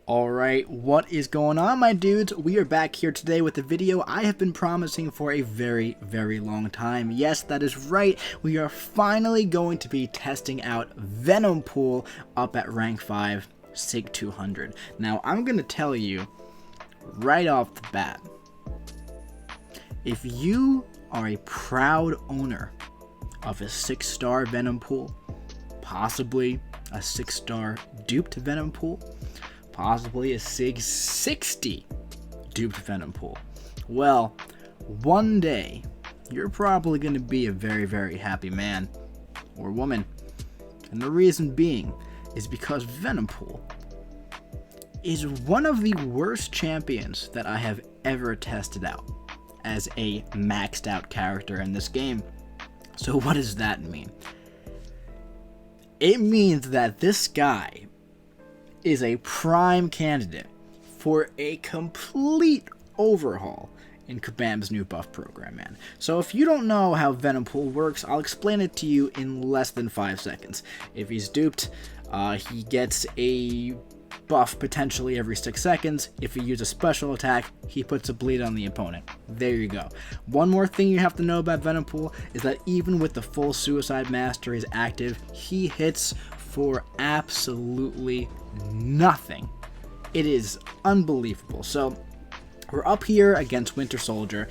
Alright, what is going on, my dudes? We are back here today with a video I have been promising for a very, very long time. Yes, that is right. We are finally going to be testing out Venompool up at rank 5, Sig 200. Now, I'm going to tell you right off the bat, if you are a proud owner of a 6-star Venompool, possibly a 6-star duped Venompool, possibly a Sig 60 duped Venompool, well, one day you're probably going to be a very, very happy man or woman. And the reason being is because Venompool is one of the worst champions that I have ever tested out as a maxed out character in this game. So what does that mean? It means that this guy is a prime candidate for a complete overhaul in Kabam's new buff program, man. So if you don't know how Venompool works, I'll explain it to you in less than 5 seconds. If he's duped, he gets a buff potentially every 6 seconds. If he uses a special attack, he puts a bleed on the opponent. There you go. One more thing you have to know about Venompool is that even with the full Suicide Masteries active, he hits for absolutely nothing. It is unbelievable. So we're up here against Winter Soldier,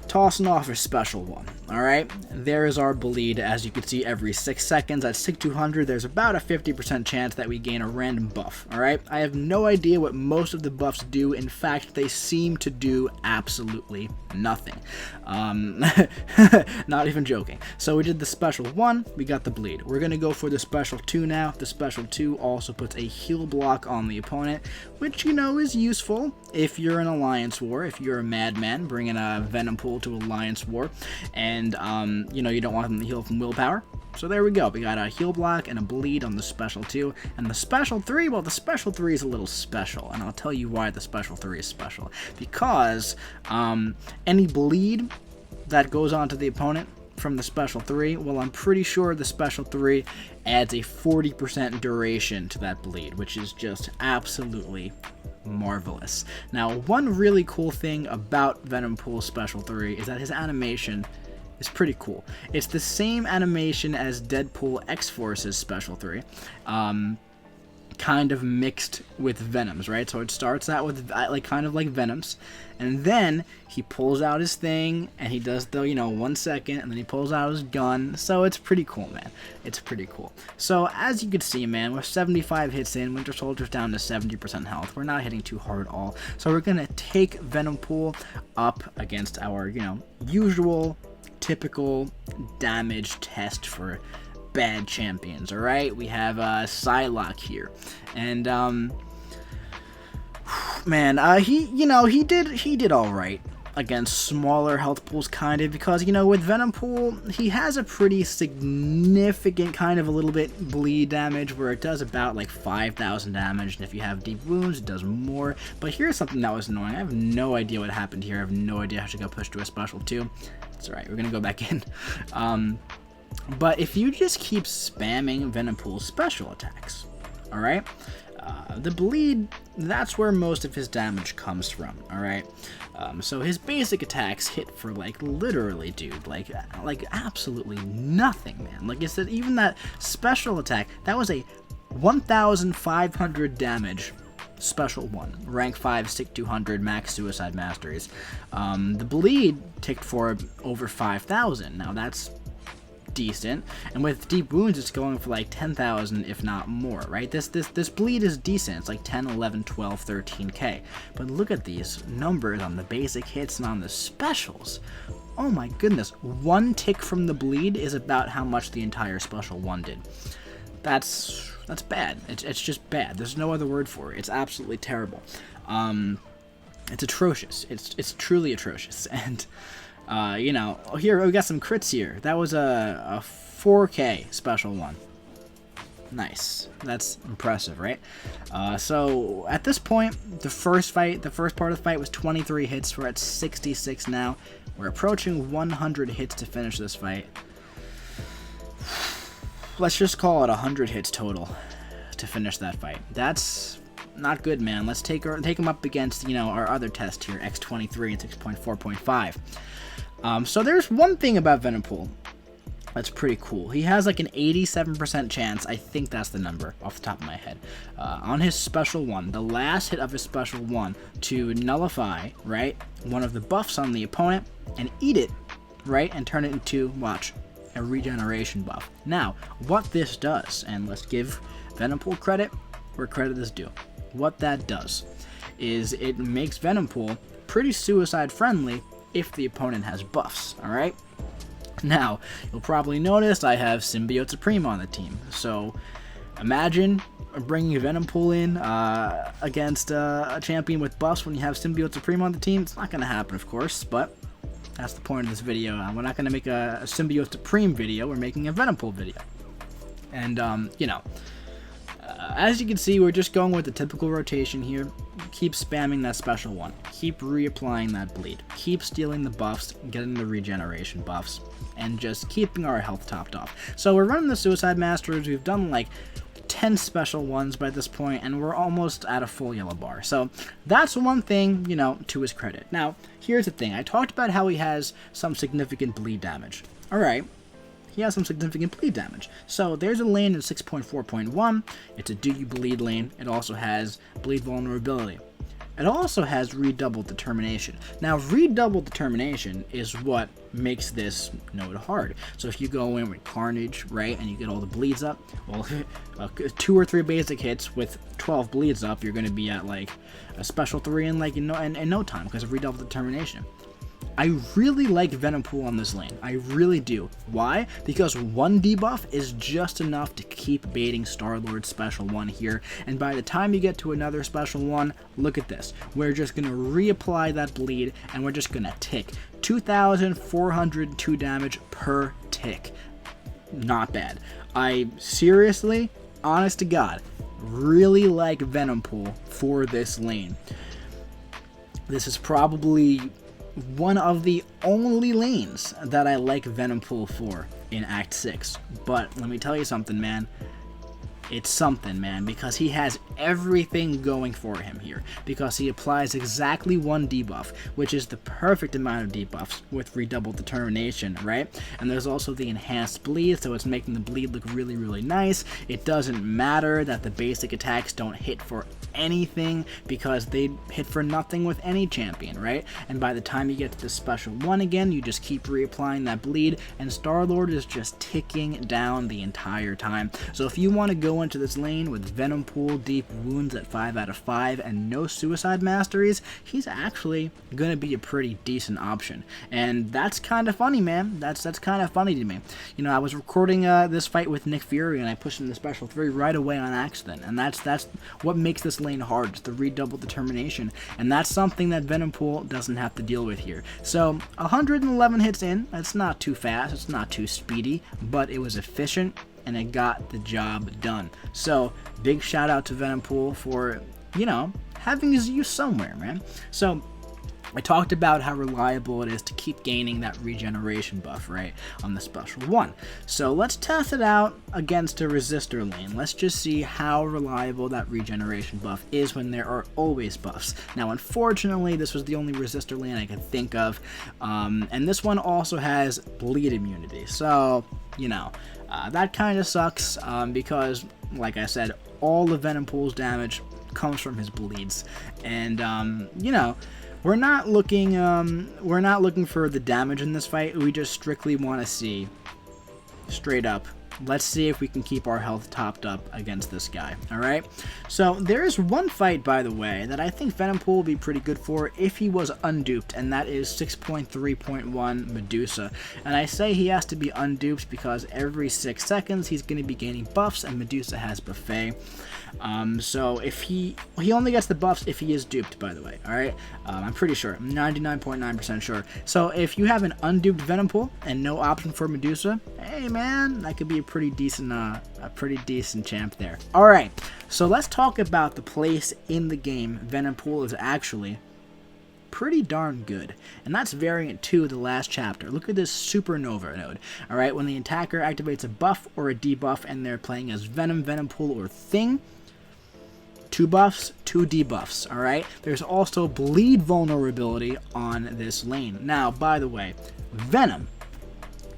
tossing off a special one. Alright, there is our bleed. As you can see, every 6 seconds at Sig 200, there's about a 50% chance that we gain a random buff. Alright, I have no idea what most of the buffs do. In fact, they seem to do absolutely nothing. Not even joking. So we did the special 1, we got the bleed. We're going to go for the special 2 now. The special 2 also puts a heal block on the opponent, which, you know, is useful if you're in Alliance War, if you're a madman bringing a Venompool to Alliance War, and you know, you don't want them to heal from willpower. So there we go. We got a heal block and a bleed on the special 2. And the special 3, well, the special 3 is a little special. And I'll tell you why the special 3 is special. Because any bleed that goes onto the opponent from the special 3, well, I'm pretty sure the special 3 adds a 40% duration to that bleed, which is just absolutely marvelous. Now, one really cool thing about Venompool's special 3 is that his animation is pretty cool. It's the same animation as Deadpool X-Force's special 3, kind of mixed with Venom's, right? So it starts out with like kind of like Venom's, and then he pulls out his thing and he does the, you know, 1 second, and then he pulls out his gun. So it's pretty cool, man. It's pretty cool. So as you can see, man, we're 75 hits in, Winter Soldier's down to 70% health. We're not hitting too hard at all. So we're gonna take Venompool up against our, you know, usual typical damage test for bad champions. All right, we have Psylocke here, and man, he did all right against smaller health pools, kind of, because, you know, with Venompool, he has a pretty significant kind of a little bit bleed damage, where it does about like 5,000 damage, and if you have deep wounds, it does more. But here's something that was annoying. I have no idea what happened here. I have no idea how to go push to a special 2. It's alright, we're gonna go back in. But if you just keep spamming Venompool's special attacks, alright, the bleed, that's where most of his damage comes from, alright? So his basic attacks hit for, like, literally, dude, like absolutely nothing, man. Like I said, even that special attack, that was a 1,500 damage special 1, rank 5, Sig 200, max Suicide Masteries. The bleed ticked for over 5,000. Now that's decent, and with deep wounds it's going for like 10,000 if not more, right? This bleed is decent. It's like 10, 11, 12, 13k. But look at these numbers on the basic hits and on the specials. Oh my goodness, 1 tick from the bleed is about how much the entire special 1 did. That's bad. It's just bad. There's no other word for it. It's absolutely terrible. It's atrocious. It's truly atrocious. And you know, here we got some crits here. That was a 4k special 1. Nice. That's impressive, right? So at this point, the first part of the fight was 23 hits. We're at 66 now. We're approaching 100 hits to finish this fight. Let's just call it 100 hits total to finish that fight. That's not good, man. Let's take him up against, you know, our other test here, X23 and 6.4.5. So there's one thing about Venompool that's pretty cool. He has like an 87% chance, I think that's the number off the top of my head, on his special one, the last hit of his special one, to nullify, right, one of the buffs on the opponent and eat it, right, and turn it into, watch, a regeneration buff. Now, what this does, and let's give Venompool credit where credit is due. What that does is it makes Venompool pretty suicide friendly if the opponent has buffs, alright? Now, you'll probably notice I have Symbiote Supreme on the team, so imagine bringing Venompool in against a champion with buffs when you have Symbiote Supreme on the team. It's not going to happen, of course, but that's the point of this video. We're not going to make a Symbiote Supreme video, we're making a Venompool video. And, you know, as you can see, we're just going with the typical rotation here. Keep spamming that special one. Keep reapplying that bleed. Keep stealing the buffs, getting the regeneration buffs, and just keeping our health topped off. So we're running the Suicide Masters. We've done like 10 special ones by this point, and we're almost at a full yellow bar. So that's one thing, you know, to his credit. Now, here's the thing. I talked about how he has some significant bleed damage. Alright. He has some significant bleed damage. So there's a lane in 6.4.1. It's a do you bleed lane. It also has bleed vulnerability. It also has redoubled determination. Now, redoubled determination is what makes this node hard. So if you go in with Carnage, right, and you get all the bleeds up, well, 2 or 3 basic hits with 12 bleeds up, you're going to be at like a special 3 in like in no time because of redoubled determination. I really like Venompool on this lane. I really do. Why? Because one debuff is just enough to keep baiting Star-Lord's special one here. And by the time you get to another special one, look at this. We're just going to reapply that bleed, and we're just going to tick. 2,402 damage per tick. Not bad. I seriously, honest to God, really like Venompool for this lane. This is probably one of the only lanes that I like Venompool for in Act 6. But let me tell you something, man. It's something, man, because he has everything going for him here. Because he applies exactly one debuff, which is the perfect amount of debuffs with redoubled determination, right? And there's also the enhanced bleed, so it's making the bleed look really, really nice. It doesn't matter that the basic attacks don't hit for anything, because they hit for nothing with any champion, right? And by the time you get to the special one again, you just keep reapplying that bleed, and Star-Lord is just ticking down the entire time. So if you want to go into this lane with Venompool, Deep Wounds at 5 out of 5, and no Suicide Masteries, he's actually going to be a pretty decent option. And that's kind of funny, man. That's kind of funny to me. You know, I was recording this fight with Nick Fury, and I pushed him to special 3 right away on accident. And that's what makes this lane hard, it's the redoubled determination. And that's something that Venompool doesn't have to deal with here. So, 111 hits in, that's not too fast, it's not too speedy, but it was efficient, and it got the job done. So, big shout out to Venompool for, you know, having his use somewhere, man. So, I talked about how reliable it is to keep gaining that regeneration buff, right, on the special one. So let's test it out against a resistor lane. Let's just see how reliable that regeneration buff is when there are always buffs. Now, unfortunately, this was the only resistor lane I could think of, and this one also has bleed immunity. So, you know, that kind of sucks because, like I said, all of Venompool's damage comes from his bleeds, and you know, we're not looking for the damage in this fight. We just strictly want to see, straight up, let's see if we can keep our health topped up against this guy. Alright, so there is one fight, by the way, that I think Venompool would be pretty good for if he was unduped, and that is 6.3.1 Medusa. And I say he has to be unduped because every 6 seconds he's going to be gaining buffs, and Medusa has buffet. So if he only gets the buffs if he is duped, by the way. Alright, I'm pretty sure, I'm 99.9% sure. So if you have an unduped Venompool and no option for Medusa, hey man, that could be a pretty decent champ there. Alright, so let's talk about the place in the game Venompool is actually pretty darn good, and that's variant 2 of the last chapter. Look at this supernova node. Alright, when the attacker activates a buff or a debuff and they're playing as Venom, Venompool, or Thing, 2 buffs, 2 debuffs, alright? There's also bleed vulnerability on this lane. Now, by the way, Venom,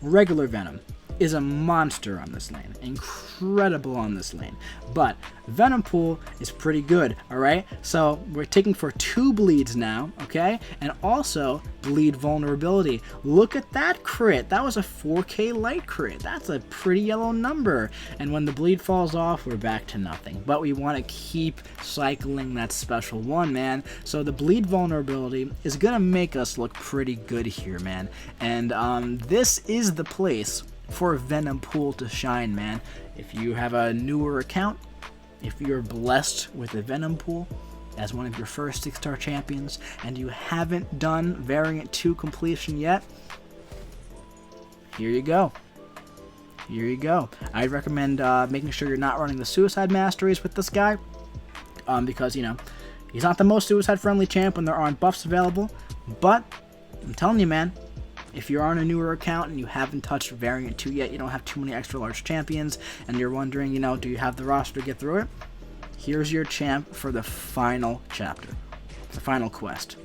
regular Venom, is a monster on this lane. Incredible on this lane. But Venompool is pretty good, alright? So we're taking for 2 bleeds now, okay? And also bleed vulnerability. Look at that crit. That was a 4K light crit. That's a pretty yellow number. And when the bleed falls off, we're back to nothing. But we want to keep cycling that special one, man. So the bleed vulnerability is going to make us look pretty good here, man. And this is the place for Venompool to shine, man. If you have a newer account, if you're blessed with a Venompool as one of your first 6-star champions, and you haven't done Variant 2 completion yet, here you go. Here you go. I'd recommend making sure you're not running the Suicide Masteries with this guy, because, you know, he's not the most suicide-friendly champ when there aren't buffs available, but I'm telling you, man, if you're on a newer account and you haven't touched Variant 2 yet, you don't have too many extra large champions, and you're wondering, you know, do you have the roster to get through it? Here's your champ for the final chapter, the final quest.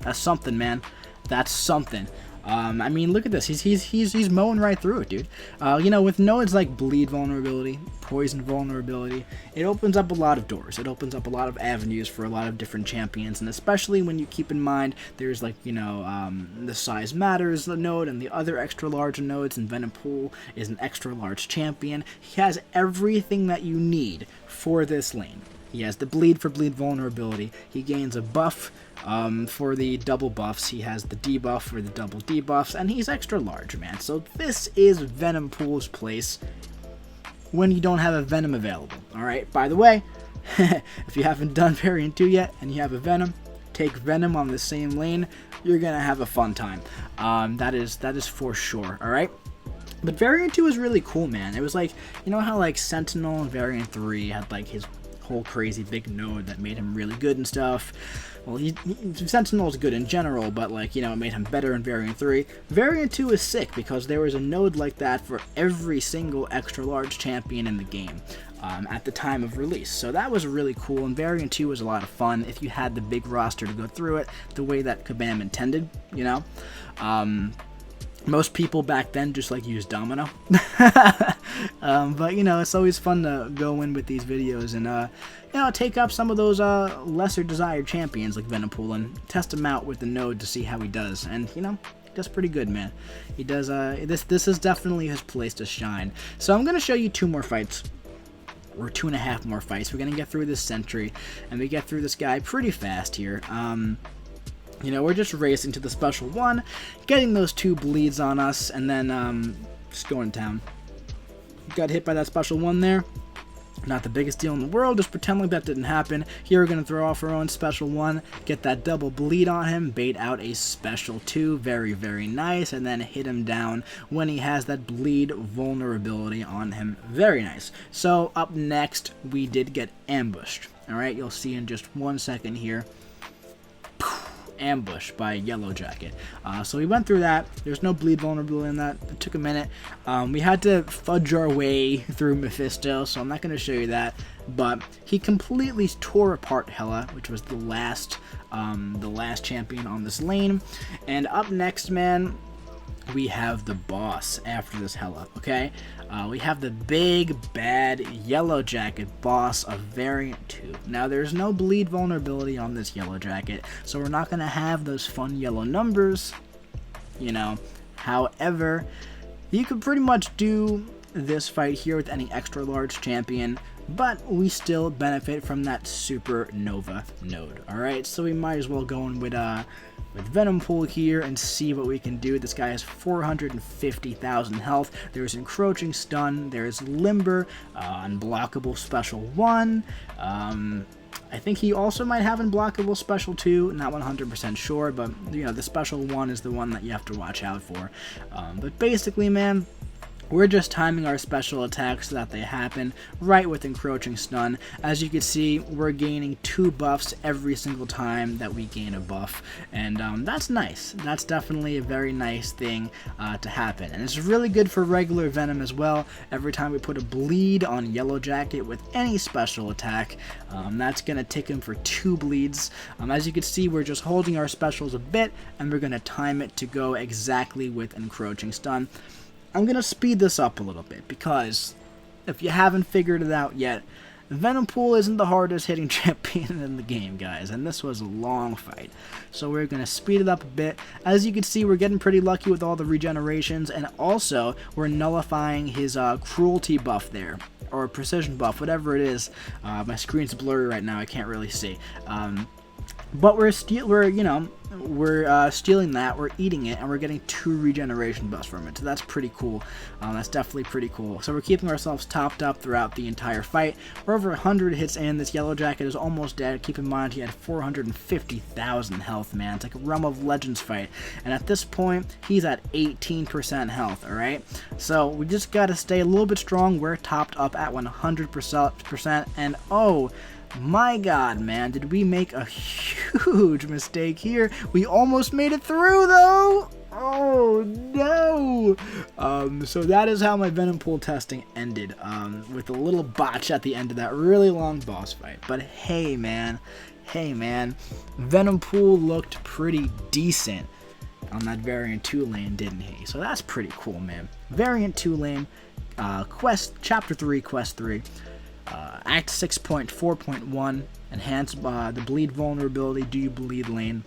That's something, man. That's something. I mean, look at this. He's mowing right through it, dude. You know, with nodes like bleed vulnerability, poison vulnerability, it opens up a lot of doors. It opens up a lot of avenues for a lot of different champions, and especially when you keep in mind there's, like, you know, the size matters node and the other extra large nodes, and Venompool is an extra large champion. He has everything that you need for this lane. He has the bleed for bleed vulnerability. He gains a buff for the double buffs. He has the debuff for the double debuffs, and he's extra large, man. So this is Venompool's place when you don't have a Venom available. Alright, by the way, if you haven't done Variant 2 yet and you have a Venom, take Venom on the same lane. You're gonna have a fun time. That is for sure, alright? But Variant 2 is really cool, man. It was like, you know how like Sentinel and Variant 3 had like his whole crazy big node that made him really good and stuff. Well, Sentinel's good in general, but, like, you know, it made him better in Variant 3. Variant 2 is sick because there was a node like that for every single extra large champion in the game at the time of release. So that was really cool, and Variant 2 was a lot of fun if you had the big roster to go through it the way that Kabam intended, you know. Most people back then just like used Domino. But, you know, it's always fun to go in with these videos and, you know, take up some of those lesser desired champions like Venompool and test him out with the node to see how he does. And, you know, he does pretty good, man. He does, this is definitely his place to shine. So I'm going to show you 2 more fights. Or 2.5 more fights. We're going to get through this sentry, and we get through this guy pretty fast here. You know, we're just racing to the special one, getting those 2 bleeds on us, and then just going to town. Got hit by that special one there. Not the biggest deal in the world, just pretend like that didn't happen. Here we're going to throw off our own special one, get that double bleed on him, bait out a special 2, very, very nice, and then hit him down when he has that bleed vulnerability on him. Very nice. So up next, we did get ambushed. Alright, you'll see in just 1 second here. Ambush by Yellow Jacket. So we went through that. There's no bleed vulnerability in that. It took a minute. We had to fudge our way through Mephisto, so I'm not going to show you that. But he completely tore apart Hela, which was the last champion on this lane. And up next, man, we have the boss after this Hela, okay? We have the big, bad Yellow Jacket boss of Variant 2. Now, there's no bleed vulnerability on this Yellow Jacket, so we're not going to have those fun yellow numbers, you know. However, you could pretty much do this fight here with any extra large champion, but we still benefit from that supernova node, alright? So we might as well go in with Venompool here and see what we can do. This guy has 450,000 health. There's Encroaching Stun. There's Limber, Unblockable Special 1. I think he also might have Unblockable Special 2. Not 100% sure, but, you know, the Special 1 is the one that you have to watch out for. But basically, man, We're just timing our special attacks so that they happen right with Encroaching Stun. As you can see, we're gaining 2 buffs every single time that we gain a buff, and that's nice. That's definitely a very nice thing to happen, and it's really good for regular Venom as well. Every time we put a bleed on Yellow Jacket with any special attack, that's going to tick him for 2 bleeds. As you can see, we're just holding our specials a bit, and we're going to time it to go exactly with Encroaching Stun. I'm going to speed this up a little bit because if you haven't figured it out yet, Venompool isn't the hardest hitting champion in the game, guys, and this was a long fight. So we're going to speed it up a bit. As you can see, we're getting pretty lucky with all the regenerations, and also we're nullifying his cruelty buff there, or precision buff, whatever it is. My screen's blurry right now, I can't really see. But we're stealing that, we're eating it, and we're getting 2 regeneration buffs from it, so that's pretty cool. That's definitely pretty cool. So we're keeping ourselves topped up throughout the entire fight. We're over 100 hits in. This Yellow Jacket is almost dead. Keep in mind he had 450,000 health, man. It's like a Realm of Legends fight, and at this point, he's at 18% health, alright? So we just gotta stay a little bit strong. We're topped up at 100%, and oh my god, man, did we make a huge mistake here. We almost made it through, though. Oh, no. So that is how my Venompool testing ended, with a little botch at the end of that really long boss fight. But hey, man, Venompool looked pretty decent on that Variant 2 lane, didn't he? So that's pretty cool, man. Variant 2 lane, Chapter 3, Quest 3. Act 6.4.1, enhance the bleed vulnerability, do you bleed lane.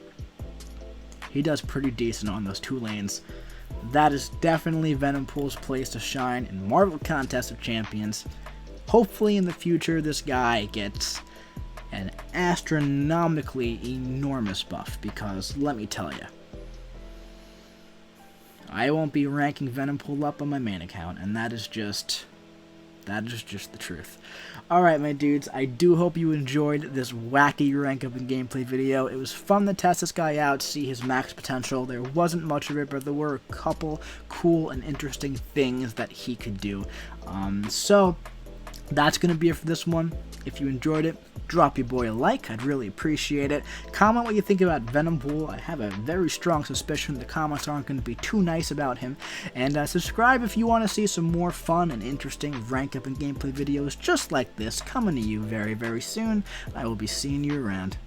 He does pretty decent on those 2 lanes. That is definitely Venompool's place to shine in Marvel Contest of Champions. Hopefully in the future this guy gets an astronomically enormous buff, because let me tell you, I won't be ranking Venompool up on my main account, and that is just the truth. Alright, my dudes, I do hope you enjoyed this wacky rank up and gameplay video. It was fun to test this guy out, see his max potential. There wasn't much of it, but there were a couple cool and interesting things that he could do. So that's going to be it for this one. If you enjoyed it, drop your boy a like. I'd really appreciate it. Comment what you think about Venompool. I have a very strong suspicion the comments aren't going to be too nice about him. And subscribe if you want to see some more fun and interesting rank up and gameplay videos just like this coming to you very, very soon. I will be seeing you around.